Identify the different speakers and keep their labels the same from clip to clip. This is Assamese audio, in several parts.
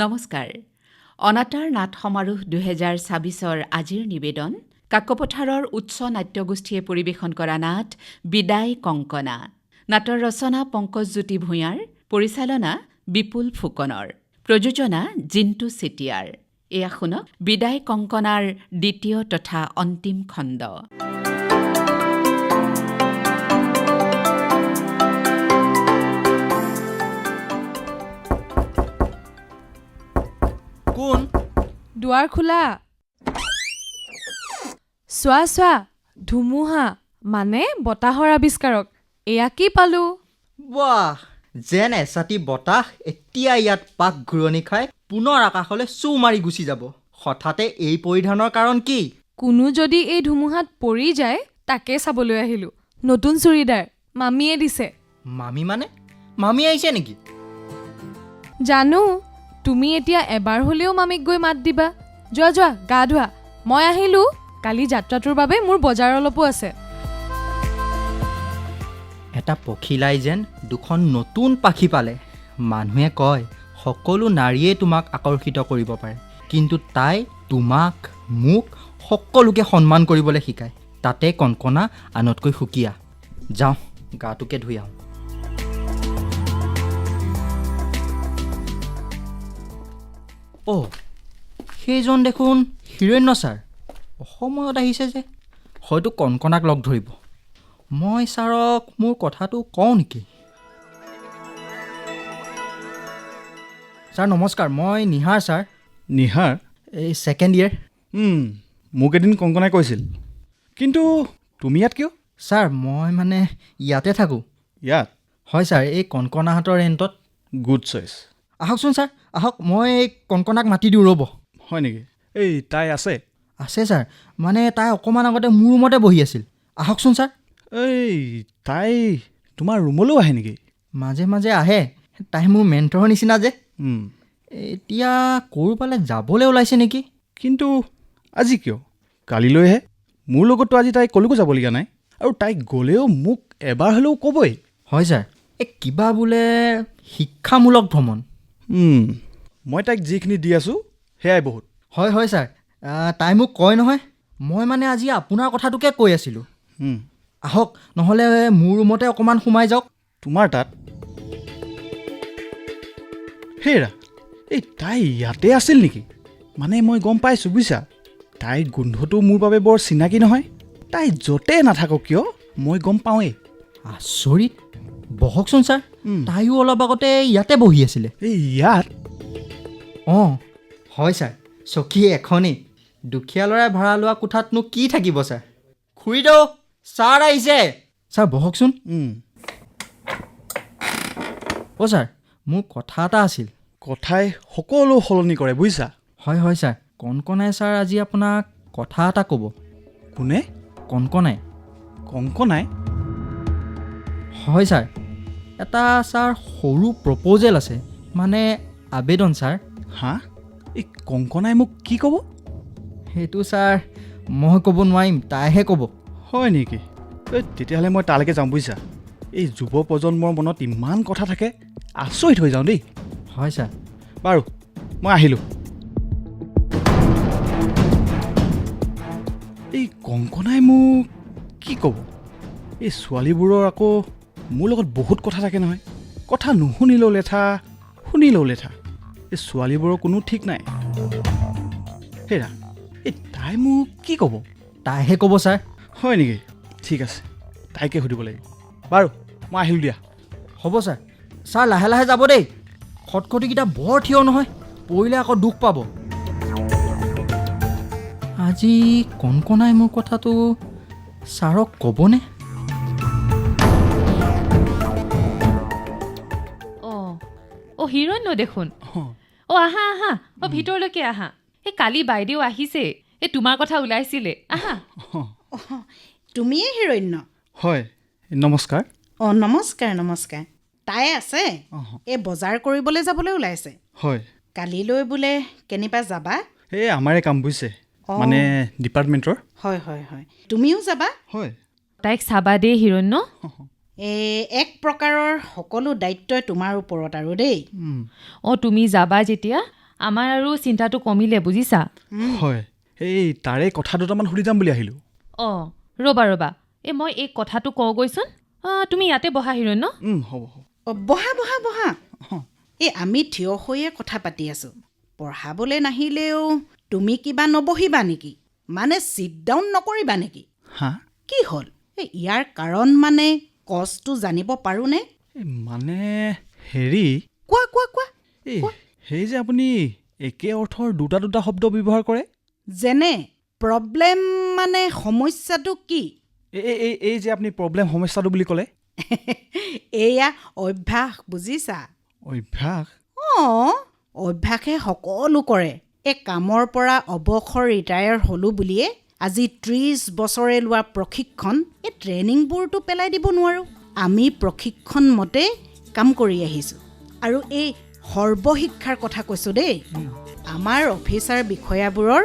Speaker 1: নমস্কাৰ। অনাতাঁৰ নাট সমাৰোহ ২০২৬ৰ আজিৰ নিবেদন কাকপথাৰৰ উচ্চ নাট্যগোষ্ঠীয়ে পৰিৱেশন কৰা নাট বিদায় কংকনা। নাটৰ ৰচনা পংকজজ্যোতি ভূঞাৰ, পৰিচালনা বিপুল ফুকনৰ, প্ৰযোজনা জিন্তু চেতিয়াৰ। এয়া শুনক বিদায় কংকনাৰ দ্বিতীয় তথা অন্তিম খণ্ড।
Speaker 2: কোন?
Speaker 3: দুৱাৰ খোলা। চোৱা চোৱা, ধুমুহা মানে বতাহৰ আৱিষ্কাৰক। এয়া কি পালো।
Speaker 2: বাহ, যেন এচাতি বতাহ এতিয়া ইয়াত পাক ঘূৰণি খাই পুনৰ আকাশলৈ চু মাৰি গুচি যাব। হঠাতে এই পৰিধানৰ কাৰণ কি?
Speaker 3: কোনো যদি এই ধুমুহাত পৰি যায় তাকে চাবলৈ আহিলো। নতুন চুৰিদাৰ মামীয়ে দিছে।
Speaker 2: মামী মানে? মামী আহিছে নেকি?
Speaker 3: জানো, তুমি এতিয়া এবাৰ হ'লেও মামীক গৈ মাত দিবা। যোৱা যোৱা, গা ধোৱা। মই আহিলো। কালি যাত্ৰাটোৰ বাবে মোৰ বজাৰ অলপো আছে।
Speaker 2: এটা পখিলাই যেন দুখন নতুন পাখি পালে। মানুহে কয় সকলো নাৰীয়ে তোমাক আকৰ্ষিত কৰিব পাৰে, কিন্তু তাই তোমাক মোক সকলোকে সন্মান কৰিবলৈ শিকায়। তাতে কণকণা আনতকৈ সুকীয়া। যাওঁ, গাটোকে ধুই আহোঁ। অ', সেইজন দেখোন হিৰণ্য ছাৰ। অসমত আহিছে যে, হয়তো কণকণাক লগ ধৰিব। মই ছাৰক মোৰ কথাটো কওঁ নেকি? ছাৰ নমস্কাৰ, মই নিহাৰ ছাৰ।
Speaker 4: নিহাৰ?
Speaker 2: এই ছেকেণ্ড ইয়েৰ।
Speaker 4: মোক এদিন কংকনাই কৈছিল। কিন্তু তুমি ইয়াত কিয়?
Speaker 2: ছাৰ মই মানে ইয়াতে থাকোঁ।
Speaker 4: ইয়াত?
Speaker 2: হয় ছাৰ, এই কণকণাহঁতৰ ৰেণ্টত।
Speaker 4: Good choice.
Speaker 2: আহকচোন ছাৰ, আহক। মই এই কণকণাক মাতি দিওঁ, ৰ'ব।
Speaker 4: হয় নেকি? এই তাই আছে?
Speaker 2: আছে ছাৰ, মানে তাই অকণমান আগতে মোৰ ৰুমতে বহি আছিল। আহকচোন ছাৰ।
Speaker 4: এই তাই তোমাৰ ৰুমলৈও আহে নেকি?
Speaker 2: মাজে মাজে আহে। তাই মোৰ মেণ্টৰৰ নিচিনা যে।
Speaker 4: উম,
Speaker 2: এতিয়া ক'ৰবালৈ যাবলৈ ওলাইছে নেকি?
Speaker 4: কিন্তু আজি কিয়? কালিলৈহে। মোৰ লগততো আজি তাই কলৈকো যাবলগীয়া নাই। আৰু তাইক গ'লেও মোক এবাৰ হ'লেও ক'বই।
Speaker 2: হয় ছাৰ, এই কিবা বোলে শিক্ষামূলক ভ্ৰমণ।
Speaker 4: মই তাইক যিখিনি দি আছোঁ সেয়াই বহুত।
Speaker 2: হয় হয় ছাৰ, তাই মোক কয় নহয়। মই মানে আজি আপোনাৰ কথাটোকে কৈ আছিলোঁ। আহক, নহ'লে মোৰ ৰুমতে অকণমান সোমাই যাওক।
Speaker 4: তোমাৰ তাত? হেৰা, এই তাই ইয়াতে আছিল নেকি? মানে মই গম পাইছোঁ বুজিছা। তাইৰ গোন্ধটো মোৰ বাবে বৰ চিনাকি নহয়। তাই য'তে নাথাকক কিয় মই গম পাওঁৱেই।
Speaker 2: আচৰিত। বহকচোন ছাৰ। তাইও অলপ আগতে ইয়াতে বহি আছিলে।
Speaker 4: এই ইয়াত?
Speaker 2: অঁ হয় ছাৰ, চকী এখনেই। দুখীয়া ল'ৰাই ভাড়া লোৱা কোঠাতনো কি থাকিব ছাৰ। খুৰীদেউ, ছাৰ আহিছে। ছাৰ বহকচোন। অ' ছাৰ, মোৰ কথা এটা আছিল।
Speaker 4: কথাই সকলো সলনি কৰে বুজিছা।
Speaker 2: হয় হয় ছাৰ, কণকণাই ছাৰ আজি আপোনাক কথা এটা ক'ব।
Speaker 4: কোনে?
Speaker 2: কণকণাই।
Speaker 4: কংকনাই?
Speaker 2: হয় ছাৰ, এটা ছাৰ সৰু প্ৰপ'জেল আছে, মানে আবেদন ছাৰ।
Speaker 4: হা? এই কংকনাই মোক কি ক'ব?
Speaker 2: সেইটো ছাৰ মই ক'ব নোৱাৰিম, তাইহে ক'ব।
Speaker 4: হয় নেকি? তেতিয়াহ'লে মই তালৈকে যাওঁ বুজিছা। এই যুৱ প্ৰজন্মৰ মনত ইমান কথা থাকে, আচৰিত হৈ যাওঁ দেই।
Speaker 2: হয় ছাৰ।
Speaker 4: বাৰু, মই আহিলোঁ। এই কংকনাই মোক কি ক'ব? এই ছোৱালীবোৰৰ আকৌ মোৰ লগত বহুত কথা থাকে নহয়। কথা নুশুনিলেও লেঠা, শুনিলেও লেঠা। এই ছোৱালীবোৰৰ কোনো ঠিক নাই। হেৰা, এই তাই মোক কি ক'ব?
Speaker 2: তাইহে ক'ব ছাৰ।
Speaker 4: হয় নেকি? ঠিক আছে, তাইকে সুধিব লাগিব। বাৰু, মই আহিলোঁ দিয়া।
Speaker 2: হ'ব ছাৰ। ছাৰ লাহে লাহে যাব দেই। খটখটিকেইটা বৰ থিয় নহয়, পৰিলে আকৌ দুখ পাব। আজি কণকণাই মোৰ কথাটো ছাৰক ক'বনে?
Speaker 5: অ' হিৰণ্য দেখোন। অ' আহা আহা, অ' ভিতৰলৈকে আহা। এই কালি বাইদেউ আহিছে, এই তোমাৰ কথা ওলাইছিলে। আহা।
Speaker 6: তুমিয়ে হিৰণ্য?
Speaker 4: হয়, নমস্কাৰ।
Speaker 6: অঁ নমস্কাৰ নমস্কাৰ। তাই আছে? এই বজাৰ কৰিবলৈ যাবলৈ ওলাইছে?
Speaker 4: হয়।
Speaker 6: কালিলৈ বোলে কেনিবা যাবা?
Speaker 4: এই আমাৰে কাম বুজিছে, মানে ডিপাৰ্টমেণ্টৰ।
Speaker 6: হয় হয় হয়, তুমিও যাবা?
Speaker 4: হয়।
Speaker 5: তাইক চাবা দেই হিৰণ্য।
Speaker 6: এক প্ৰকাৰৰ সকলো দায়িত্বই তোমাৰ ওপৰত আৰু দেই।
Speaker 5: অ' তুমি যাবা যেতিয়া আমাৰ আৰু চিন্তাটো কমিলে বুজিছা।
Speaker 4: হয়, এই তাৰে কথা দুটামান সুধি যাম বুলি আহিলোঁ।
Speaker 5: অঁ ৰ'বা মই এই কথাটো কওঁগৈচোন। তুমি ইয়াতে বহা হিৰণ্য।
Speaker 4: হ'ব হ'ব।
Speaker 6: বহা বহা বহা। এই আমি থিয় হৈয়ে কথা পাতি আছোঁ। পঢ়াবলৈ নাহিলেও তুমি কিবা নবহিবা নেকি? মানে চিট ডাউন নকৰিবা নেকি?
Speaker 4: হা?
Speaker 6: কি হ'ল? ইয়াৰ কাৰণ মানে কজটো জানিব পাৰোঁনে?
Speaker 4: মানে হেৰি,
Speaker 6: কোৱা কোৱা কোৱা।
Speaker 4: এই সেই যে আপুনি একে অৰ্থৰ দুটা শব্দ ব্যৱহাৰ কৰে।
Speaker 6: যেনে প্ৰব্লেম মানে সমস্যাটো কি?
Speaker 4: এই যে আপুনি প্ৰব্লেম সমস্যাটো বুলি ক'লে।
Speaker 6: এয়া অভ্যাস, বুজিছা?
Speaker 4: অভ্যাস?
Speaker 6: অঁ, অভ্যাসে সকলো কৰে। এই কামৰ পৰা অৱসৰ ৰিটায়াৰ হ'লোঁ বুলিয়ে আজি 30 বছৰে লোৱা প্ৰশিক্ষণ, এই ট্ৰেইনিংবোৰতো পেলাই দিব নোৱাৰোঁ। আমি প্ৰশিক্ষণ মতে কাম কৰি আহিছোঁ। আৰু এই সৰ্বশিক্ষাৰ কথা কৈছোঁ দেই। আমাৰ অফিচাৰ বিষয়াবোৰৰ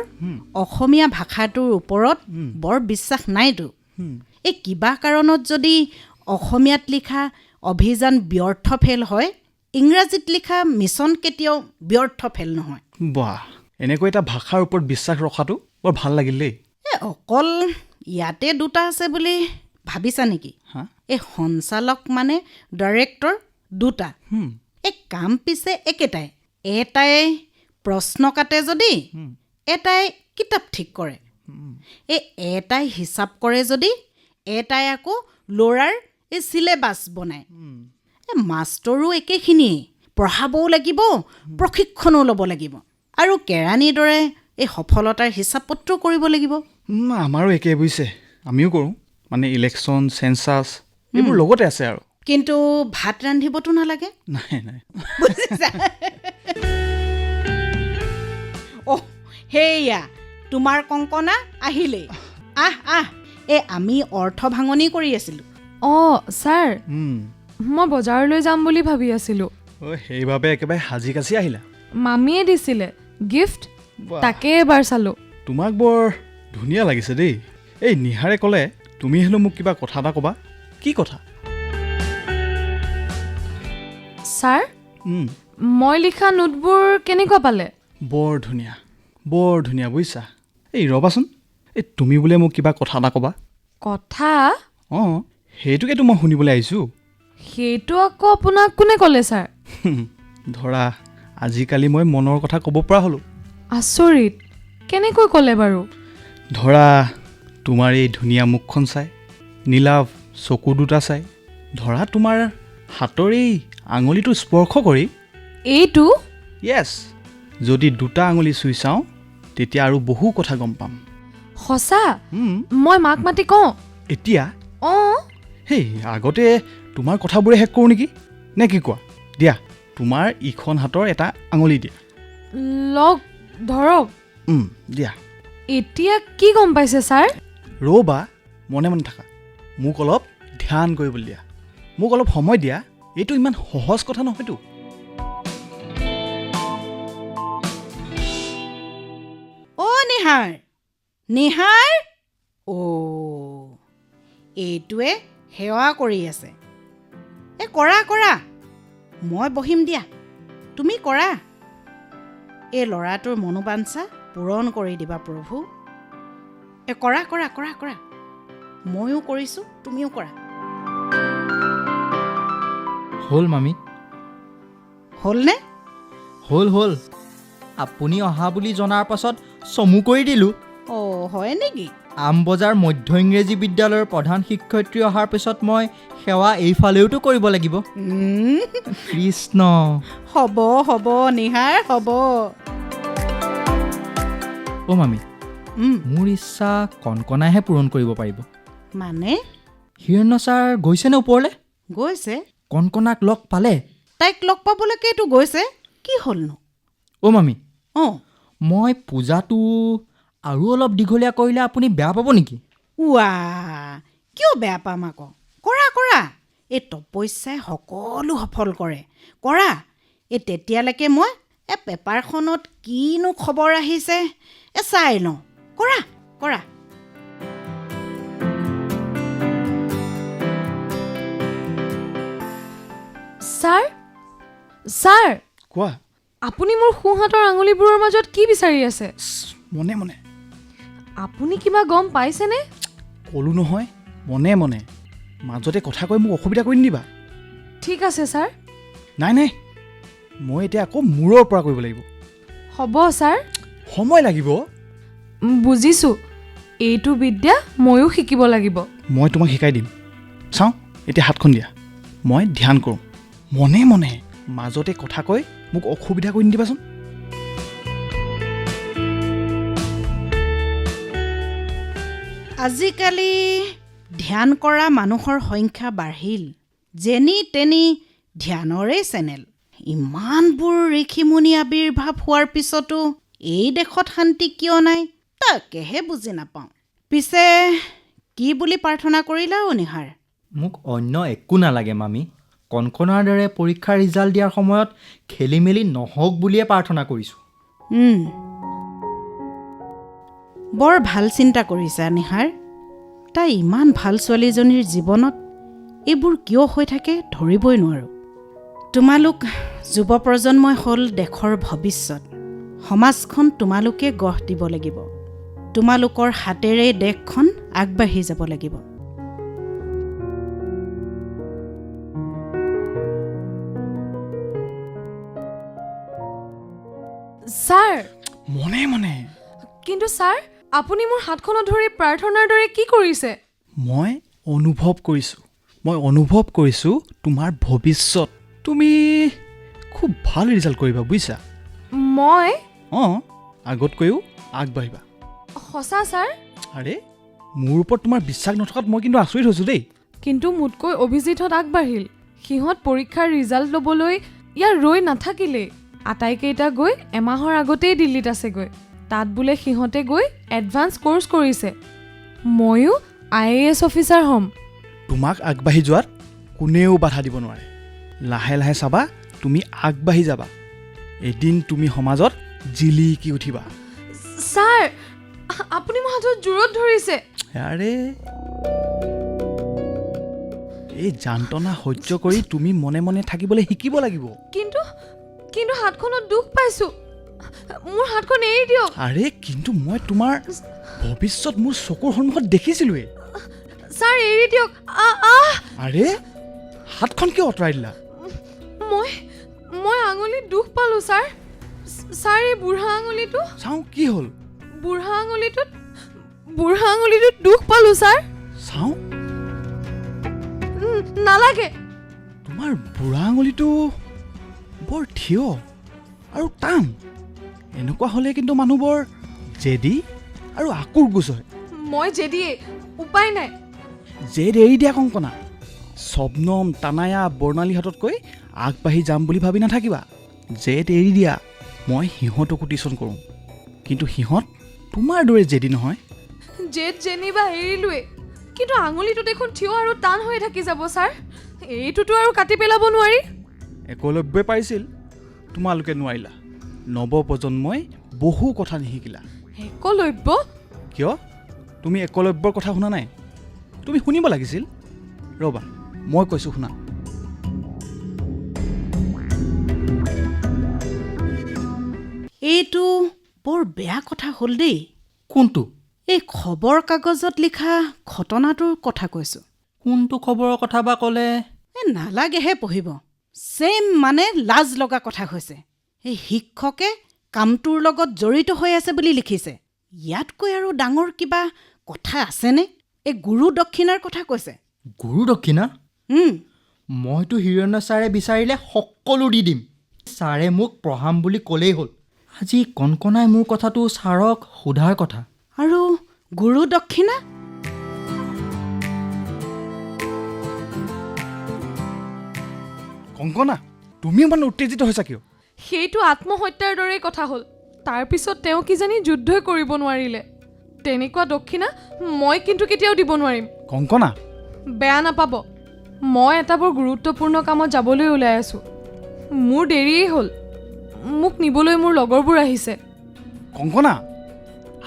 Speaker 6: অসমীয়া ভাষাটোৰ ওপৰত বৰ বিশ্বাস নাইতো। এই কিবা কাৰণত যদি অসমীয়াত লিখা অভিযান ব্যৰ্থ ফেল হয়, ইংৰাজীত লিখা মিছন কেতিয়াও ব্যৰ্থ ফেল নহয়।
Speaker 4: বাহ, এনেকৈ এটা ভাষাৰ ওপৰত বিশ্বাস ৰখাটো বৰ ভাল লাগিল দেই।
Speaker 6: অকল ইয়াতে দুটা আছে বুলি ভাবিছা নেকি?
Speaker 4: হা?
Speaker 6: এই সঞ্চালক মানে ডাইৰেক্টৰ দুটা। এই কাম পিছে একেটাই। এটাই প্ৰশ্ন কাটে যদি, এটাই কিতাপ ঠিক কৰে। এটাই হিচাপ কৰে যদি, এটাই আকৌ ল'ৰাৰ এই চিলেবাছ বনায়। মাষ্টৰো একেখিনিয়েই, পঢ়াবও লাগিব, প্ৰশিক্ষণো ল'ব লাগিব, আৰু কেৰাণীৰ দৰে এই সফলতাৰ হিচাপ পত্ৰও কৰিব লাগিব।
Speaker 4: আমাৰো একে বুজিছে, আমিও কৰোঁ। মানে ইলেকশ্যন, চেঞ্চাছ এইবোৰ লগতে আছে আৰু।
Speaker 6: কিন্তু ভাত ৰান্ধিবতো নালাগে।
Speaker 4: নাই
Speaker 6: বুজিছা? অহ, সেয়া তোমাৰ কংকনা আহিলেই। আহ আমি অৰ্থ ভাঙনি কৰি আছিলোঁ।
Speaker 3: অঁ ছাৰ, মই বজাৰলৈ যাম বুলি ভাবি আছিলোঁ।
Speaker 4: সেইবাবে একেবাৰে সাজি কাচি আহিলা?
Speaker 3: মামীয়ে দিছিলে গিফ্ট, তাকে এবাৰ চালোঁ।
Speaker 4: তোমাক বৰ ধুনীয়া লাগিছে দেই। এই নিহাৰে ক'লে তুমি হেনো মোক কিবা কথা এটা ক'বা। কি কথা?
Speaker 3: ছাৰ, মই লিখা নোটবোৰ কেনেকুৱা পালে?
Speaker 4: বৰ ধুনীয়া বুজিছা। এই ৰ'বাচোন, এই তুমি বোলে মোক কিবা কথা এটা ক'বা।
Speaker 3: কথা?
Speaker 4: অঁ, সেইটোকেতো মই শুনিবলৈ আহিছোঁ।
Speaker 3: সেইটো আকৌ আপোনাক কোনে ক'লে ছাৰ?
Speaker 4: ধৰা, আজিকালি মই মনৰ কথা ক'ব পৰা হ'লোঁ।
Speaker 3: আচৰিত, কেনেকৈ ক'লে বাৰু?
Speaker 4: ধৰা, তোমাৰ এই ধুনীয়া মুখখন চাই, নীলাভ চকু দুটা চাই, ধৰা তোমাৰ হাতৰ এই আঙুলিটো স্পৰ্শ কৰি।
Speaker 3: এইটো?
Speaker 4: য়েছ, যদি দুটা আঙুলি চুই চাওঁ তেতিয়া আৰু বহু কথা গম পাম।
Speaker 3: সঁচা? মই মাক মাতি কওঁ
Speaker 4: এতিয়া?
Speaker 3: অঁ।
Speaker 4: হেই, আগতে তোমাৰ কথাবোৰে শেষ কৰোঁ নেকি, নে কি কোৱা? দিয়া, তোমাৰ ইখন হাতৰ এটা আঙুলি দিয়া।
Speaker 3: লগ ধৰক।
Speaker 4: দিয়া।
Speaker 3: এতিয়া কি গম পাইছে ছাৰ?
Speaker 4: ৰ'বা, মনে মনে থাকা। মোক অলপ ধ্যান কৰিবলৈ দিয়া, মোক অলপ সময় দিয়া। এইটো ইমান সহজ কথা নহয়তো।
Speaker 6: অ' নিহাৰ। অ' এইটোৱে সেৱা কৰি আছে। কৰা, মই বহিম দিয়া, তুমি কৰা। এই ল'ৰাটোৰ মনোবাঞ্ছা পূৰণ কৰি দিবা প্ৰভু। কৰা, ময়ো কৰিছোঁ, তুমিও কৰা।
Speaker 2: হ'ল মামী?
Speaker 6: হ'লনে?
Speaker 2: হ'ল। আপুনি অহা বুলি জনাৰ পাছত চমু কৰি দিলোঁ।
Speaker 6: অ' হয় নেকি?
Speaker 2: আমবজাৰ মধ্য ইংৰাজী বিদ্যালয়ৰ প্ৰধান শিক্ষয়িত্ৰী অহাৰ পিছত মই সেৱা এইফালেওতো কৰিব লাগিব। কৃষ্ণ।
Speaker 6: হ'ব নিহাৰ, হ'ব।
Speaker 2: অ' মামী, মোৰ ইচ্ছা কণকণাইহে পূৰণ কৰিব পাৰিব।
Speaker 6: মানে?
Speaker 2: হিৰণ্য ছাৰ গৈছেনে ওপৰলৈ?
Speaker 6: গৈছে।
Speaker 2: কণকণাক লগ পালে?
Speaker 6: তাইক লগ পাবলৈকেতো গৈছে। কি হ'লনো?
Speaker 2: অ' মামী,
Speaker 6: অঁ,
Speaker 2: মই পূজাটো আৰু অলপ দীঘলীয়া কৰিলে আপুনি বেয়া পাব নেকি?
Speaker 6: কিয় বেয়া পাম আকৌ? কৰা। এই তপস্যাই সকলো সফল কৰে। কৰা। তেতিয়ালৈকে মই পেপাৰখনত কিনো খবৰ আহিছে চাই লওঁ। কৰা।
Speaker 3: ছাৰ।
Speaker 4: কোৱা।
Speaker 3: আপুনি মোৰ সোঁহাতৰ আঙুলিবোৰৰ মাজত কি বিচাৰি আছে?
Speaker 4: মনে মনে
Speaker 3: আপুনি কিবা গম পাইছেনে?
Speaker 4: ক'লো নহয়, মনে মনে মাজতে কথা কৈ মোক অসুবিধা কৰি নিদিবা।
Speaker 3: ঠিক আছে ছাৰ।
Speaker 4: নাই নাই, মই এতিয়া আকৌ মূৰৰ পৰা কৰিব লাগিব।
Speaker 3: হ'ব ছাৰ।
Speaker 4: সময় লাগিব।
Speaker 3: বুজিছোঁ, এইটো বিদ্যা ময়ো শিকিব লাগিব।
Speaker 4: মই তোমাক শিকাই দিম। চাওঁ, এতিয়া হাতখন দিয়া। মই ধ্যান কৰোঁ মনে মনে, মাজতে কথা কৈ মোক অসুবিধা কৰি নিদিবাচোন।
Speaker 6: আজিকালি ধ্যান কৰা মানুহৰ সংখ্যা বাঢ়িল। যেনি তেনি ধ্যানৰে চেনেল। ইমানবোৰ ঋষিমুনি আৱিৰ্ভাৱ হোৱাৰ পিছতো এই দেশত শান্তি কিয় নাই তাকেহে বুজি নাপাওঁ। পিছে কি বুলি প্ৰাৰ্থনা কৰিলা অনিহাৰ?
Speaker 2: মোক অন্য একো নালাগে মামী। কণকণাৰ দৰে পৰীক্ষাৰ ৰিজাল্ট দিয়াৰ সময়ত খেলি মেলি নহওক বুলিয়ে প্ৰাৰ্থনা কৰিছোঁ।
Speaker 6: বৰ ভাল চিন্তা কৰিছা নিহাৰ। তাই ইমান ভাল ছোৱালীজনীৰ জীৱনত এইবোৰ কিয় হৈ থাকে ধৰিবই নোৱাৰোঁ। তোমালোক যুৱ প্ৰজন্মই হ'ল দেশৰ ভৱিষ্যত। সমাজখন তোমালোকে গঢ় দিব লাগিব। তোমালোকৰ হাতেৰে দেশখন আগবাঢ়ি যাব লাগিব।
Speaker 3: ছাৰ,
Speaker 4: মনে মনে
Speaker 3: কিন্তু ছাৰ, আপুনি মোৰ হাতখনত ধৰি প্ৰাৰ্থনাৰ দৰে কি কৰিছে?
Speaker 4: মই অনুভৱ কৰিছোঁ তোমাৰ ভৱিষ্যত। তুমি খুব ভাল ৰিজাল্ট কৰিবা বুজিছা।
Speaker 3: মই?
Speaker 4: অঁ, আগতকৈও আগবাঢ়িবা।
Speaker 3: সঁচা ছাৰ?
Speaker 4: আৰে, মোৰ ওপৰত তোমাৰ বিশ্বাস নথকাত মই কিন্তু আচৰিত হৈছোঁ দেই।
Speaker 3: কিন্তু মোতকৈ অভিজিতহঁত আগবাঢ়িল। সিহঁত পৰীক্ষাৰ ৰিজাল্ট ল'বলৈ ইয়াৰ ৰৈ নাথাকিলেই। আটাইকেইটা গৈ এমাহৰ আগতেই দিল্লীত আছেগৈ। তাত বোলে সিহঁতে গৈ এডভান্স কোৰ্চ কৰিছে। ময়ো IAS অফিচাৰ হ'ম।
Speaker 4: তোমাক আগবাঢ়ি যোৱাত কোনেও বাধা দিব নোৱাৰে। লাহে লাহে চাবা, তুমি আগবাঢ়ি যাবা। এদিন তুমি সমাজত জিলিকি উঠিবা।
Speaker 3: ছাৰ, আপুনি মোৰ হাতত জোৰত ধৰিছে।
Speaker 4: আৰে, এই যান্ত্ৰণা সহ্য কৰি তুমি মনে মনে থাকিবলৈ শিকিব লাগিব।
Speaker 3: কিন্তু হাতখনত দুখ পাইছোঁ। মোৰ হাতখন এৰি দিয়ক।
Speaker 4: আৰে, কিন্তু মই তোমাৰ ভৱিষ্যত মোৰ চকুৰ সন্মুখত দেখিছিলোঁৱেই।
Speaker 3: ছাৰ, এৰি দিয়ক।
Speaker 4: আৰে, হাতখন কিয় আঁতৰাই দিলা?
Speaker 3: মই আঙুলিত দুখ পালোঁ ছাৰ। ছাৰ, এই বুঢ়া আঙুলিটো।
Speaker 4: চাওঁ কি হ'ল।
Speaker 3: বুঢ়া আঙুলিটোত দুখ পালোঁ ছাৰ।
Speaker 4: চাওঁ,
Speaker 3: নালাগে।
Speaker 4: তোমাৰ বুঢ়া আঙুলিটো বৰ থিয় আৰু টান। এনেকুৱা হ'লে কিন্তু মানুহবোৰ জেদি আৰু আকুৰগোজ হয়।
Speaker 3: মই জেদিয়ে, উপায় নাই।
Speaker 4: জেদ এৰি দিয়া কংকনা। শবনম, তানায়া, বৰ্ণালীহঁততকৈ আগবাঢ়ি যাম বুলি ভাবি নাথাকিবা। জেদ এৰি দিয়া। মই সিহঁতকো টিউচন কৰোঁ, কিন্তু সিহঁত তোমাৰ দৰে জেদি নহয়।
Speaker 3: জেদ যেনিবা এৰিলোৱে, কিন্তু আঙুলিটো দেখোন থিয় আৰু টান হৈ থাকি যাব ছাৰ। এইটোতো আৰু কাটি পেলাব নোৱাৰি।
Speaker 4: একলব্যই পাৰিছিল, তোমালোকে নোৱাৰিলা। নৱপ্ৰজন্মই বহু কথা নিশিকিলা।
Speaker 3: একলব্য?
Speaker 4: কিয়? তুমি একলব্যৰ কথা শুনা নাই? তুমি শুনিব লাগিছিল। ৰ'বা, মই কৈছোঁ শুনা।
Speaker 6: এইটো বৰ বেয়া কথা হ'ল দেই।
Speaker 2: কোনটো?
Speaker 6: এই খবৰ কাগজত লিখা ঘটনাটোৰ কথা কৈছোঁ।
Speaker 2: কোনটো খবৰৰ কথা বা ক'লে?
Speaker 6: নালাগেহে পঢ়িব। ছেম মানে লাজ লগা কথা হৈছে। এই শিক্ষকে কামটোৰ লগত জড়িত হৈ আছে বুলি লিখিছে। ইয়াতকৈ আৰু ডাঙৰ কিবা কথা আছেনে? এই গুৰু দক্ষিণাৰ কথা কৈছে।
Speaker 2: গুৰু দক্ষিণা? মইতো হিৰণ্য ছাৰে বিচাৰিলে সকলো দি দিম। ছাৰে মোক পঢ়াম বুলি ক'লেই হ'ল। আজি কণকণাই মোৰ কথাটো ছাৰক সোধাৰ কথা।
Speaker 6: আৰু গুৰু দক্ষিণা?
Speaker 4: কংকনা, তুমি ইমান উত্তেজিত হৈছা কিয়?
Speaker 3: সেইটো আত্মহত্যাৰ দৰেই কথা হ'ল। তাৰপিছত তেওঁ কিজানি যুদ্ধই কৰিব নোৱাৰিলে। তেনেকুৱা দক্ষিণা মই কিন্তু কেতিয়াও দিব নোৱাৰিম।
Speaker 4: কংকনা,
Speaker 3: বেয়া নাপাব, মই এটা বৰ গুৰুত্বপূৰ্ণ কামত যাবলৈ ওলাই আছোঁ। মোৰ দেৰিয়েই হ'ল। মোক নিবলৈ মোৰ লগৰবোৰ আহিছে।
Speaker 4: কংকনা,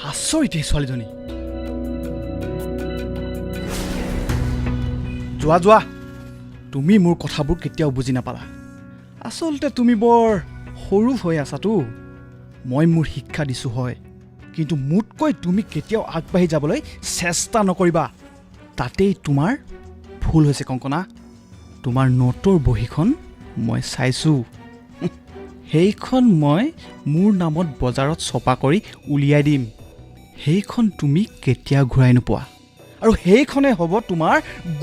Speaker 4: আচৰিত এই ছোৱালীজনী। যোৱা, তুমি মোৰ কথাবোৰ কেতিয়াও বুজি নাপালা। আচলতে তুমি বৰ সৰু হৈ আছাতো। মই মোৰ শিক্ষা দিছোঁ হয়, কিন্তু মোতকৈ তুমি কেতিয়াও আগবাঢ়ি যাবলৈ চেষ্টা নকৰিবা। তাতেই তোমাৰ ভুল হৈছে কংকনা। তোমাৰ নোটৰ বহীখন মই চাইছোঁ। সেইখন মই মোৰ নামত বজাৰত ছপা কৰি উলিয়াই দিম। সেইখন তুমি কেতিয়াও ঘূৰাই নোপোৱা, আৰু সেইখনে হ'ব তোমাৰ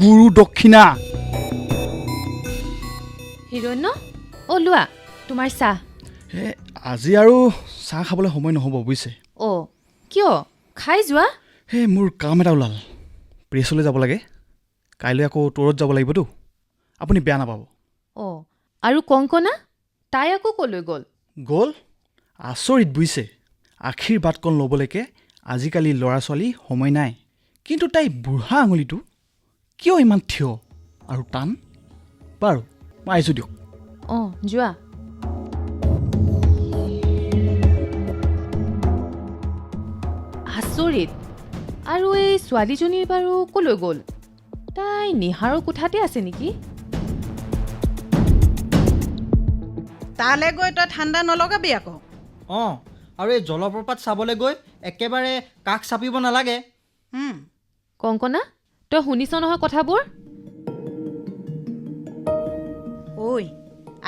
Speaker 4: গুৰু দক্ষিণা।
Speaker 5: হিৰণ্য, অ' লোৱা তোমাৰ চাহ।
Speaker 4: আজি আৰু চাহ খাবলৈ সময় নহ'ব বুজিছে।
Speaker 5: অ' কিয়? খাই যোৱা।
Speaker 4: মোৰ কাম এটা ওলাল, প্ৰেছলৈ যাব লাগে। কাইলৈ আকৌ ট'ৰত যাব লাগিবতো, আপুনি বেয়া নাপাব।
Speaker 5: অ' আৰু কংকনা, তাই আকৌ ক'লৈ গ'ল?
Speaker 4: গ'ল? আচৰিত বুজিছে। আশীৰ্বাদকণ ল'বলৈকে আজিকালি ল'ৰা ছোৱালী সময় নাই, কিন্তু তাই বুঢ়া আঙুলিটো কিয় ইমান থিয় আৰু টান? বাৰু মই আহিছোঁ দিয়ক।
Speaker 5: অঁ যোৱা। আচৰিত। আৰু এই ছোৱালীজনীৰ বাৰু ক'লৈ গ'ল? তাই নিহাৰৰ কোঠাতে আছে নেকি?
Speaker 6: তালৈ গৈ তই ঠাণ্ডা নলগাবি আকৌ।
Speaker 2: অঁ, আৰু এই জলপ্ৰপাত চাবলৈ গৈ একেবাৰে কাষ চাপিব নালাগে।
Speaker 5: কংকনা, তই শুনিছ নহয় কথাবোৰ?
Speaker 6: ঐ,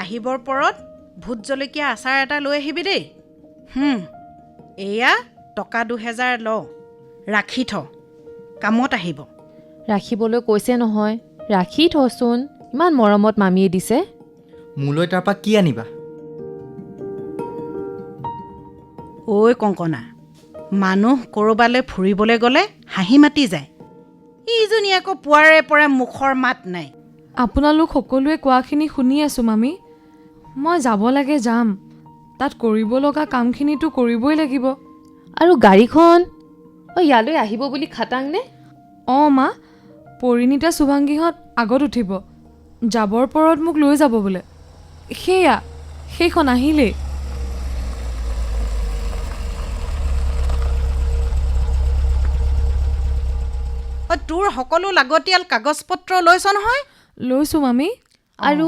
Speaker 6: আহিবৰ পৰত ভোট জলকীয়া আচাৰ এটা লৈ আহিবি দেই। এয়া টকা 2000 ল, ৰাখি থ, কামত আহিব।
Speaker 5: ৰাখিবলৈ কৈছে নহয়, ৰাখি থচোন। ইমান মৰমত মামীয়ে দিছে।
Speaker 2: মোলৈ তাৰপৰা কি আনিবা?
Speaker 6: ঐ কংকনা, মানুহ ক'ৰবালৈ ফুৰিবলৈ গ'লে হাঁহি মাতি যায়। ইজনী আকৌ পুৱাৰে পৰা মুখৰ মাত নাই।
Speaker 3: আপোনালোক সকলোৱে কোৱাখিনি শুনি আছোঁ মামী। মই যাব লাগে যাম, তাত কৰিব লগা কামখিনিতো কৰিবই লাগিব।
Speaker 5: আৰু গাড়ীখন ইয়ালৈ আহিব বুলি খাটাং নে?
Speaker 3: অঁ মা, পৰিণীতা শুভাংগীহঁত আগত উঠিব। যাবৰ পৰত মোক লৈ যাব বোলে। সেইখন আহিলেই।
Speaker 6: তোৰ সকলো লাগতিয়াল কাগজ পত্ৰ লৈছ নহয়?
Speaker 3: লৈছোঁ মামী।
Speaker 5: আৰু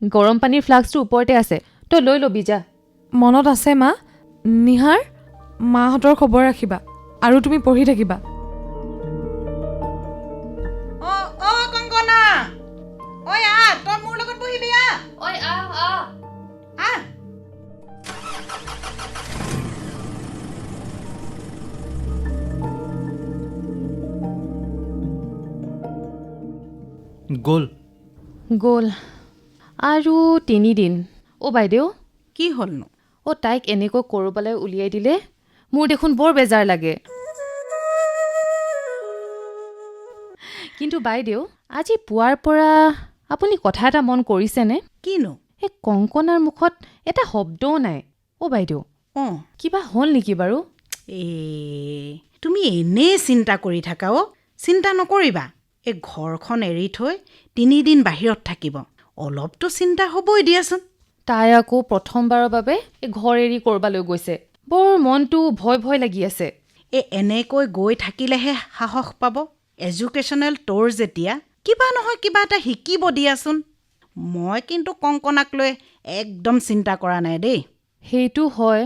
Speaker 5: গৰম পানীৰ ফ্লাক্সটো ওপৰতে আছে, তই লৈ ল'বি যা।
Speaker 3: মনত আছে মা? নিহাৰ, মাহঁতৰ খবৰ ৰাখিবা আৰু তুমি পঢ়ি থাকিবা।
Speaker 6: কংকনা, ঐ আহ, তই মোৰ লগত বহিবি আহ।
Speaker 5: গ'ল আৰু 3 দিন। বাইদেউ,
Speaker 6: কি হ'লনো?
Speaker 5: তাইক এনেকৈ ক'ৰবালৈ উলিয়াই দিলে মোৰ দেখোন বৰ বেজাৰ লাগে। কিন্তু বাইদেউ, আজি পুৱাৰ পৰা আপুনি কথা এটা মন কৰিছেনে?
Speaker 6: কিনো?
Speaker 5: এই কংকনাৰ মুখত এটা শব্দও নাই। বাইদেউ, কিবা হ'ল নেকি বাৰু?
Speaker 6: তুমি এনেই চিন্তা কৰি থাকা। চিন্তা নকৰিবা। এই ঘৰখন এৰি থৈ 3 দিন বাহিৰত থাকিব, অলপতো চিন্তা হ'বই দিয়াচোন।
Speaker 5: তাই আকৌ প্ৰথমবাৰৰ বাবে এই ঘৰ এৰি ক'ৰবালৈ গৈছে। বৰ মনটো ভয় ভয় লাগি আছে।
Speaker 6: এনেকৈ গৈ থাকিলেহে সাহস পাব। এডুকেশ্যনেল ট'ৰ যেতিয়া, কিবা নহয় কিবা এটা শিকিব দিয়াচোন। মই কিন্তু কংকনাক লৈ একদম চিন্তা কৰা নাই দেই।
Speaker 5: সেইটো হয়,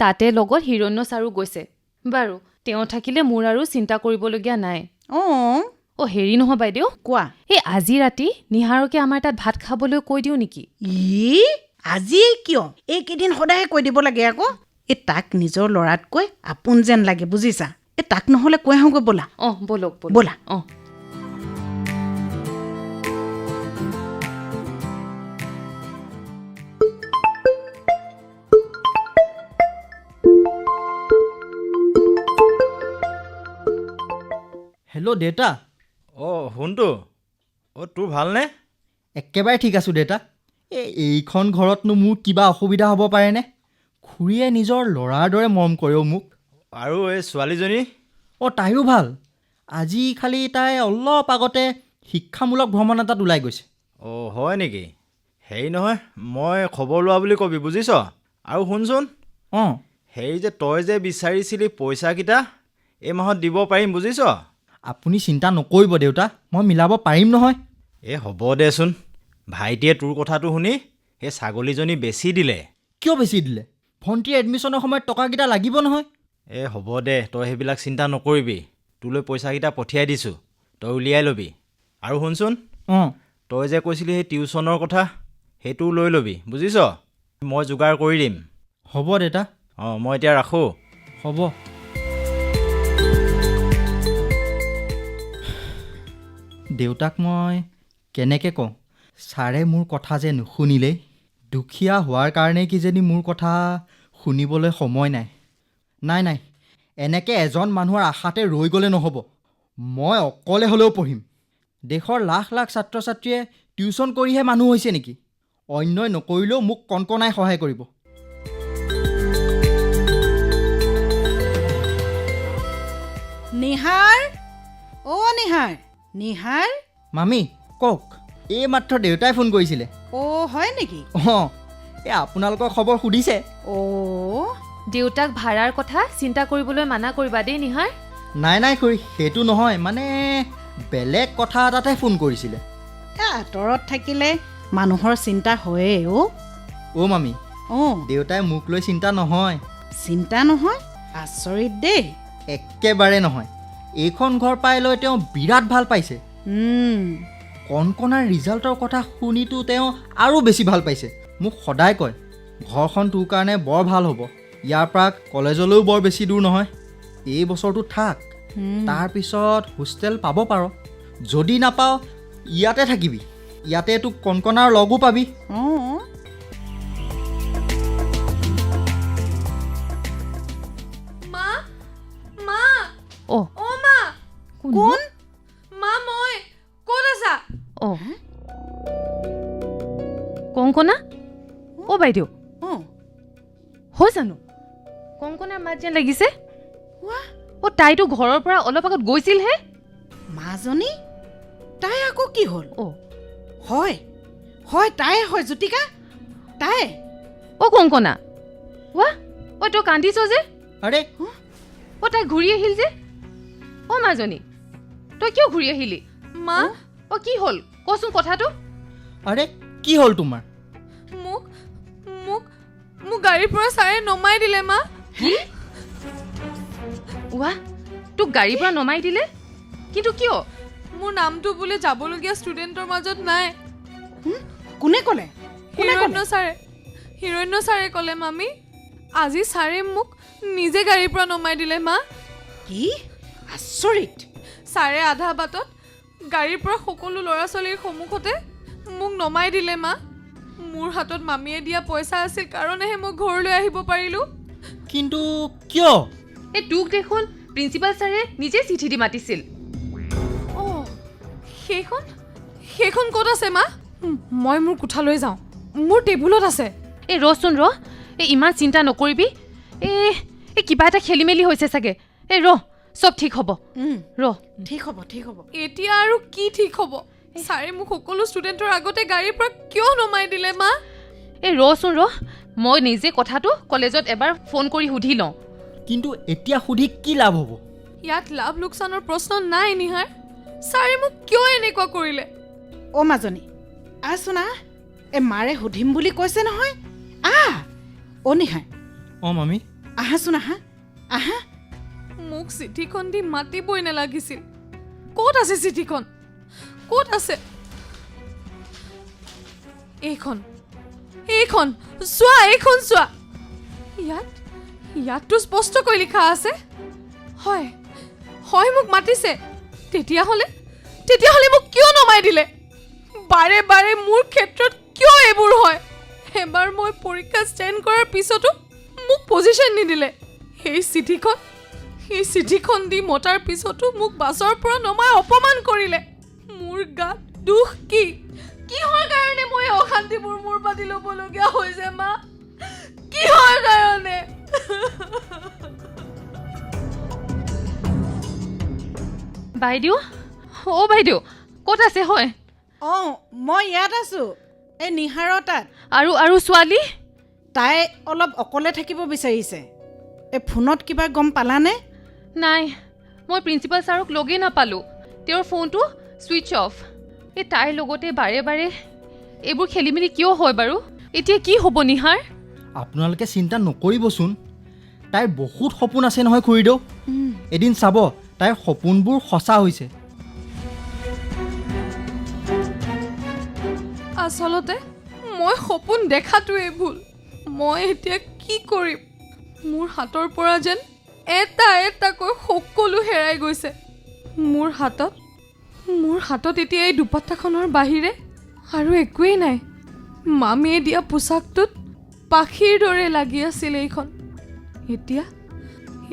Speaker 5: তাতে লগত হিৰণ্য ছাৰো গৈছে। বাৰু, তেওঁ থাকিলে মোৰ আৰু চিন্তা কৰিবলগীয়া নাই। হেৰি নহয় বাইদেউ,
Speaker 6: কোৱা।
Speaker 5: এই আজি ৰাতি নিহাৰকে আমাৰ তাত ভাত খাবলৈ কৈ দিওঁ নেকি?
Speaker 6: আজিয়েই কিয়? এইকেইদিন সদায় কৈ দিব লাগে আকৌ। তাক নিজৰ ল'ৰাতকৈ আপোন যেন লাগে বুজিছা। তাক নহ'লে কৈ আহোঁগৈ ব'লা।
Speaker 5: ব'লক
Speaker 6: ব'লা।
Speaker 2: হেল্ল' দেউতা।
Speaker 7: শুনটো। তোৰ ভালনে?
Speaker 2: একেবাৰে ঠিক আছোঁ দেউতা। এইখন ঘৰতনো মোৰ কিবা অসুবিধা হ'ব পাৰেনে? খুৰীয়ে নিজৰ ল'ৰাৰ দৰে মৰম কৰে মোক।
Speaker 7: আৰু এই ছোৱালীজনী?
Speaker 2: তাইৰো ভাল। আজি খালি তাই অলপ আগতে শিক্ষামূলক ভ্ৰমণ এটাত ওলাই গৈছে।
Speaker 7: হয় নেকি? হেৰি নহয়, মই খবৰ লোৱা বুলি কবি বুজিছ। আৰু শুনচোন, হেৰি যে তই যে বিচাৰিছিলি পইচাকেইটা এই মাহত দিব পাৰিম বুজিছ।
Speaker 2: আপুনি চিন্তা নকৰিব দেউতা, মই মিলাব পাৰিম নহয়।
Speaker 7: হ'ব দেচোন। ভাইটিয়ে তোৰ কথাটো শুনি সেই ছাগলীজনী বেচি দিলে।
Speaker 2: কিয় বেছি দিলে? ভণ্টিৰ এডমিশ্যনৰ সময়ত টকাকেইটা লাগিব নহয়।
Speaker 7: এ হ'ব দে, তই সেইবিলাক চিন্তা নকৰিবি। তোলৈ পইচাকেইটা পঠিয়াই দিছোঁ, তই উলিয়াই ল'বি। আৰু শুনচোন,
Speaker 2: অঁ
Speaker 7: তই যে কৈছিলি সেই টিউশ্যনৰ কথা, সেইটোও লৈ ল'বি, বুজিছ? মই যোগাৰ কৰি দিম।
Speaker 2: হ'ব দেউতা।
Speaker 7: অঁ, মই এতিয়া ৰাখোঁ।
Speaker 2: হ'ব। দেউতাক মই কেনেকৈ কওঁ? ছাৰে মোৰ কথা যে নুশুনিলেই। দুখীয়া হোৱাৰ কাৰণেই কিজানি মোৰ কথা শুনিবলৈ সময় নাই। নাই নাই, এনেকৈ এজন মানুহৰ আশাতে ৰৈ গ'লে নহ'ব। মই অকলে হ'লেও পঢ়িম। দেশৰ লাখ লাখ ছাত্ৰ ছাত্ৰীয়ে টিউশ্যন কৰিহে মানুহ হৈছে নেকি? অন্যই নকৰিলেও মোক কণকণাই সহায় কৰিব।
Speaker 6: নিহাৰ, অ' নিহাৰ, নিহাৰ।
Speaker 2: মামী কওক। এইমাত্ৰ দেউতাই ফোন কৰিছিলে।
Speaker 6: অ' হয় নেকি?
Speaker 2: অঁ, এই আপোনালোকৰ খবৰ সুধিছে।
Speaker 6: অ'
Speaker 5: দেউতাক ভাড়াৰ কথা চিন্তা কৰিবলৈ মানা কৰিবা দেই নিহাৰ।
Speaker 2: নাই নাই খুৰী, সেইটো নহয়, মানে বেলেগ কথা এটাতে ফোন কৰিছিলে।
Speaker 6: আঁতৰত থাকিলে মানুহৰ চিন্তা হয়েই অ'।
Speaker 2: অ' মামী,
Speaker 6: অঁ,
Speaker 2: দেউতাই মোক লৈ চিন্তা নহয়।
Speaker 6: চিন্তা নহয়? আচৰিত দেই।
Speaker 2: একেবাৰে নহয়। এইখন ঘৰ পাই লৈ তেওঁ বিৰাট ভাল পাইছে। কণকণাৰ ৰিজাল্টৰ কথা শুনিতো তেওঁ আৰু বেছি ভাল পাইছে। মোক সদায় কয়, ঘৰখন তোৰ কাৰণে বৰ ভাল হ'ব। ইয়াৰ পৰা কলেজলৈও বৰ বেছি দূৰ নহয়। এই বছৰটো থাক, তাৰপিছত হোষ্টেল পাব পাৰ। যদি নাপাওঁ ইয়াতে থাকিবি। ইয়াতে তোক কণকণাৰ লগো পাবি।
Speaker 6: অঁ,
Speaker 3: মা, মা,
Speaker 5: অ'
Speaker 3: অ' মা,
Speaker 6: কোন?
Speaker 3: মা মই ক'ত আছা?
Speaker 5: অ' কংকনা? অ' বাইদেউ,
Speaker 6: অঁ,
Speaker 5: হয় জানো? কংকনাৰ মাত যেন লাগিছে।
Speaker 6: ৱাহ,
Speaker 5: অ' তাইতো ঘৰৰ পৰা অলপ আগত গৈছিলহে।
Speaker 6: মাজনী? তাই আকৌ কি হ'ল?
Speaker 5: অ'
Speaker 6: হয় হয়, তাই হয় জ্যোতিকা, তাই।
Speaker 5: অ' কংকনা, ৱাহ, অ' তই কান্দিছ যে?
Speaker 2: আৰে
Speaker 5: অ' তাই ঘূৰি আহিল যে? অ' মাজনী, তই কিয় ঘূৰি আহিলি?
Speaker 3: মা,
Speaker 5: অ' কি হ'ল কচোন কথাটো?
Speaker 2: আৰে কি হ'ল তোমাৰ?
Speaker 3: মোক মোক মোক গাড়ীৰ পৰা ছাৰে নমাই দিলে মা।
Speaker 5: কি? ৱাহ, তোক গাড়ীৰ পৰা নমাই দিলে? কিন্তু কিয়?
Speaker 3: মোৰ নামটো বোলে যাবলগীয়া ষ্টুডেণ্টৰ মাজত নাই।
Speaker 6: কোনে ক'লে? কোনে
Speaker 3: হিৰণ্য
Speaker 6: ক'লে?
Speaker 3: ছাৰে ক'লে মামী। আজি ছাৰে মোক নিজে গাড়ীৰ পৰা নমাই দিলে মা।
Speaker 6: কি আচৰিত!
Speaker 3: ছাৰে আধা বাটত গাড়ীৰ পৰা সকলো ল'ৰা ছোৱালীৰ সন্মুখতে মোক নমাই দিলে মা। মোৰ হাতত মামীয়ে দিয়া পইচা আছিল কাৰণেহে মই ঘৰলৈ আহিব পাৰিলোঁ।
Speaker 2: কিন্তু কিয়?
Speaker 5: এই তোক দেখোন প্ৰিন্সিপাল ছাৰে নিজে চিঠি দি মাতিছিল।
Speaker 3: অঁ, সেইখন ক'ত আছে মা? মই মোৰ কোঠালৈ যাওঁ, মোৰ টেবুলত আছে।
Speaker 5: এই ৰচোন ৰ, এই ইমান চিন্তা নকৰিবি। এই কিবা এটা খেলি মেলি হৈছে চাগে। এই ৰ, চব ঠিক হ'ব। ৰ,
Speaker 6: ঠিক হ'ব, ঠিক হ'ব।
Speaker 3: এতিয়া আৰু কি ঠিক হ'ব? ছাৰে মোক সকলো ষ্টুডেণ্টৰ আগতে গাড়ীৰ পৰা কিয় নমাই দিলে মা?
Speaker 5: এই ৰচোন ৰ, মই নিজে কথাটো কলেজত এবাৰ ফোন কৰি সুধি লওঁ।
Speaker 2: কিন্তু এতিয়া সুধি কি লাভ হ'ব?
Speaker 3: ইয়াত লাভ লোকচানৰ প্ৰশ্ন নাই নিহাৰ। ছাৰে মোক কিয় এনেকুৱা কৰিলে?
Speaker 6: অ' মাজনী, আহচোন আহ। মাৰে সুধিম বুলি কৈছে নহয়। আহ, অ' নিহাৰ,
Speaker 2: অঁ মামী।
Speaker 6: আহাচোন আহা, আহা।
Speaker 3: মোক চিঠিখন দি মাতিবই নালাগিছিল। ক'ত আছে চিঠিখন? ক'ত আছে? এইখন চোৱা, এইখন চোৱা। ইয়াততো স্পষ্টকৈ লিখা আছে। হয়, মোক মাতিছে। তেতিয়াহ'লে মোক কিয় নমাই দিলে? বাৰে বাৰে মোৰ ক্ষেত্ৰত কিয় এইবোৰ হয়? এবাৰ মই পৰীক্ষা ষ্টেণ্ড কৰাৰ পিছতো মোক পজিশ্যন নিদিলে। সেই চিঠিখন দি মতাৰ পিছতো মোক বাছৰ পৰা নমাই অপমান কৰিলে। মোৰ গাত দুখ কি? কিহৰ কাৰণে মই অশান্তিবোৰ মোৰ পাতি ল'বলগীয়া হৈছে মা? কিহৰ কাৰণে?
Speaker 5: বাইদেউ, অ' বাইদেউ, ক'ত আছে হয়?
Speaker 6: অঁ, মই ইয়াত আছোঁ, এই নিহাৰৰ তাত।
Speaker 5: আৰু ছোৱালী?
Speaker 6: তাই অলপ অকলে থাকিব বিচাৰিছে। এই ফোনত কিবা গম পালানে?
Speaker 5: নাই, মই প্ৰিন্সিপাল ছাৰক লগেই নাপালোঁ। তেওঁৰ ফোনটো ছুইচ অফ। এই তাইৰ লগতে বাৰে বাৰে এইবোৰ খেলি মেলি কিয় হয় বাৰু? এতিয়া কি হ'ব নিহাৰ?
Speaker 2: আপোনালোকে চিন্তা নকৰিবচোন। তাইৰ বহুত সপোন আছে নহয় খুৰীদেউ। এদিন চাব তাইৰ সপোনবোৰ সঁচা হৈছে।
Speaker 3: আচলতে মই সপোন দেখাটোৱেই ভুল। মই এতিয়া কি কৰিম? মোৰ হাতৰ পৰা যেন এটা এটাকৈ সকলো হেৰাই গৈছে। মোৰ হাতত এতিয়া এই দুপাট্টাখনৰ বাহিৰে আৰু একোৱেই নাই। মামীয়ে দিয়া পোচাকটোত পাখিৰ দৰে লাগি আছিল এইখন।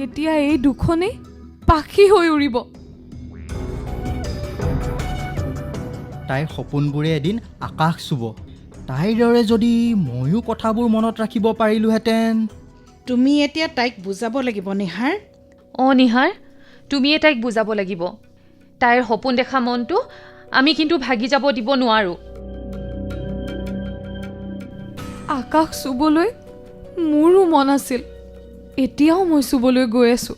Speaker 3: এতিয়া এই দুখনেই পাখি হৈ উৰিব।
Speaker 2: তাইৰ সপোনবোৰে এদিন আকাশ চুব। তাইৰ দৰে যদি ময়ো কথাবোৰ মনত ৰাখিব পাৰিলোহেঁতেন।
Speaker 6: তুমি এতিয়া তাইক বুজাব লাগিব নিহাৰ।
Speaker 5: অঁ নিহাৰ, তুমিয়ে তাইক বুজাব লাগিব। তাইৰ সপোন দেখা মনটো আমি কিন্তু ভাগি যাব দিব নোৱাৰোঁ।
Speaker 3: আকাশ চুবলৈ মোৰো মন আছিল। এতিয়াও মই চুবলৈ গৈ আছোঁ।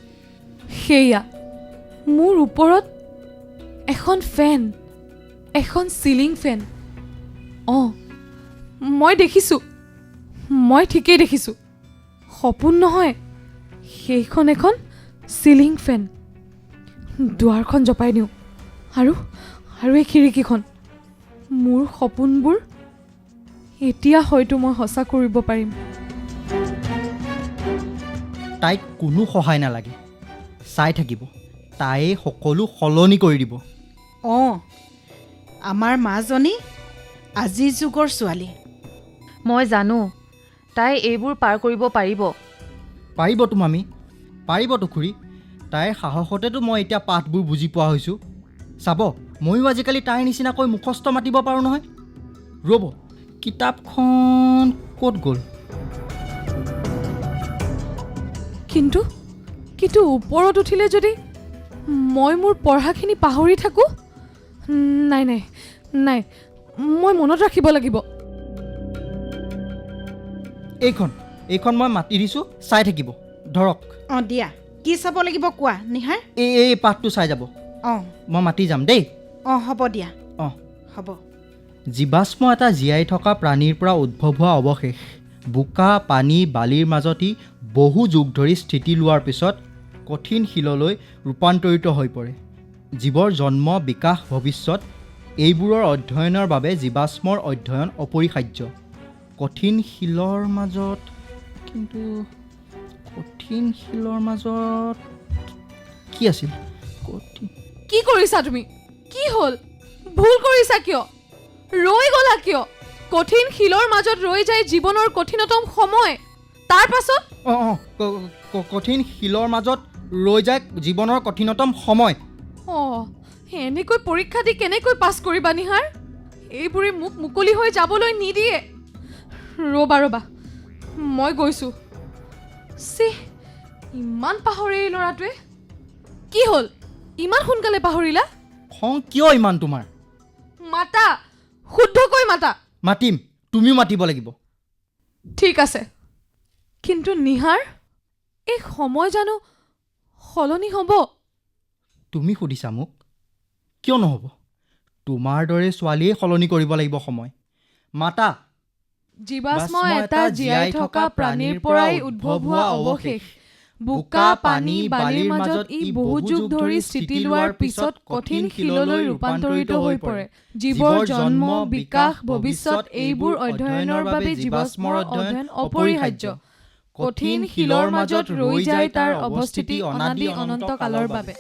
Speaker 3: সেয়া মোৰ ওপৰত এখন ফেন, এখন চিলিং ফেন। অঁ, মই দেখিছোঁ, মই ঠিকেই দেখিছোঁ। সপোন নহয়, সেইখন এখন চিলিং ফেন। দুৱাৰখন জপাই দিওঁ আৰু এই খিৰিকীখন। মোৰ সপোনবোৰ এতিয়া হয়তো মই সঁচা কৰিব পাৰিম।
Speaker 2: তাইক কোনো সহায় নালাগে, চাই থাকিব। তাইয়ে সকলো সলনি কৰি দিব।
Speaker 6: অঁ, আমাৰ মাজনী আজিৰ যুগৰ ছোৱালী।
Speaker 5: মই জানো তাই এইবোৰ পাৰ কৰিব পাৰিব।
Speaker 2: পাৰিবতো মামী, পাৰিবতো খুৰী। তাইৰ সাহসতেতো মই এতিয়া পাঠবোৰ বুজি পোৱা হৈছোঁ। চাব, ময়ো আজিকালি তাইৰ নিচিনাকৈ মুখস্থ মাতিব পাৰোঁ নহয়। ৰ'ব, কিতাপখন ক'ত গ'ল?
Speaker 3: কিন্তু ওপৰত উঠিলে যদি মই মোৰ পঢ়াখিনি পাহৰি থাকোঁ? নাই, মই মনত ৰাখিব লাগিব।
Speaker 2: এইখন মই মাতি দিছোঁ, চাই থাকিব। ধৰক।
Speaker 6: অঁ দিয়া, কি চাব লাগিব কোৱা নিহাৰ।
Speaker 2: এই পাঠটো চাই যাব।
Speaker 6: অঁ
Speaker 2: মই মাতি যাম দেই।
Speaker 6: অঁ হ'ব দিয়া।
Speaker 2: অঁ
Speaker 6: হ'ব।
Speaker 2: জীৱাশ্ম এটা জীয়াই থকা প্ৰাণীৰ পৰা উদ্ভৱ হোৱা অৱশেষ বোকা, পানী, বালিৰ মাজতে বহু যুগ ধৰি স্থিতি লোৱাৰ পিছত কঠিন শিললৈ ৰূপান্তৰিত হৈ পৰে। জীৱৰ জন্ম, বিকাশ, ভৱিষ্যত এইবোৰৰ অধ্যয়নৰ বাবে জীৱাশ্মৰ অধ্যয়ন অপৰিহাৰ্য। কঠিন শিলৰ মাজত কি আছিল?
Speaker 3: কি কৰিছা তুমি? কি হ'ল? ভুল কৰিছা কিয়? ৰৈ গ'লা কিয়? কঠিন শিলৰ মাজত ৰৈ যায় জীৱনৰ কঠিনতম সময়। তাৰ পাছত
Speaker 2: কঠিন শিলৰ মাজত ৰৈ যায় জীৱনৰ কঠিনতম সময়।
Speaker 3: এনেকৈ পৰীক্ষা দি কেনেকৈ পাছ কৰিবা নিহাৰ? এইবোৰে মোক মুকলি হৈ যাবলৈ নিদিয়ে। ৰ'বা, মই গৈছোঁ। ইমান পাহৰে এই ল'ৰাটোৱে। কি হ'ল? ইমান সোনকালে পাহৰিলা?
Speaker 2: খং কিয় ইমান তোমাৰ?
Speaker 3: মাতা, শুদ্ধকৈ মাতা।
Speaker 2: মাতিম, তুমিও মাতিব লাগিব।
Speaker 3: ঠিক আছে, কিন্তু নিহাৰ, এই সময় জানো সলনি হ'ব?
Speaker 2: তুমি সুধিছা মোক? কিয় নহ'ব? তোমাৰ দৰে ছোৱালীয়ে সলনি কৰিব লাগিব সময়। মাতা।
Speaker 3: জীৱাশ্ম এটা জীয়াই থকা প্ৰাণীৰ পৰাই উদ্ভৱ হোৱা অৱশেষ। বোকা, পানী, বালিৰ মাজত ই বহু যুগ ধৰি স্থিতি লোৱাৰ পিছত কঠিন শিললৈ ৰূপান্তৰিত হৈ পৰে। জীৱৰ জন্ম, বিকাশ, ভৱিষ্যত এইবোৰ অধ্যয়নৰ বাবে জীৱাশ্মৰ অধ্যয়ন অপৰিহাৰ্য। কঠিন শিলৰ মাজত ৰৈ যায় তাৰ অৱস্থিতি অনাদি অনন্ত কালৰ বাবে।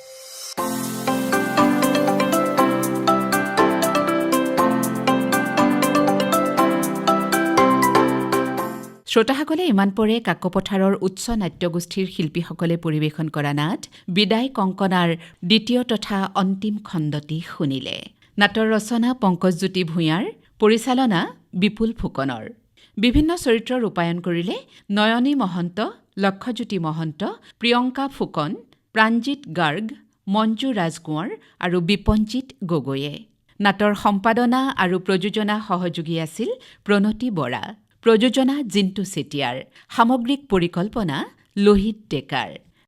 Speaker 1: শ্ৰোতাসকলে ইমান পৰে কাকপথাৰৰ উচ্চ নাট্যগোষ্ঠীৰ শিল্পীসকলে পৰিৱেশন কৰা নাট বিদায় কংকনাৰ দ্বিতীয় তথা অন্তিম খণ্ডটি শুনিলে। নাটৰ ৰচনা পংকজজ্যোতি ভূঞাৰ, পৰিচালনা বিপুল ফুকনৰ। বিভিন্ন চৰিত্ৰ ৰূপায়ণ কৰিলে নয়নী মহন্ত, লক্ষ্যজ্যোতি মহন্ত, প্ৰিয়ংকা ফুকন, প্ৰাণজিৎ গাৰ্গ, মঞ্জু ৰাজকোঁৱৰ আৰু বিপঞ্জিত গগৈয়ে। নাটৰ সম্পাদনা আৰু প্ৰযোজনা সহযোগী আছিল প্ৰণতি বৰা। প্ৰযোজনা জিন্তু চেতিয়াৰ। সামগ্ৰিক পৰিকল্পনা লোহিত ডেকাৰ।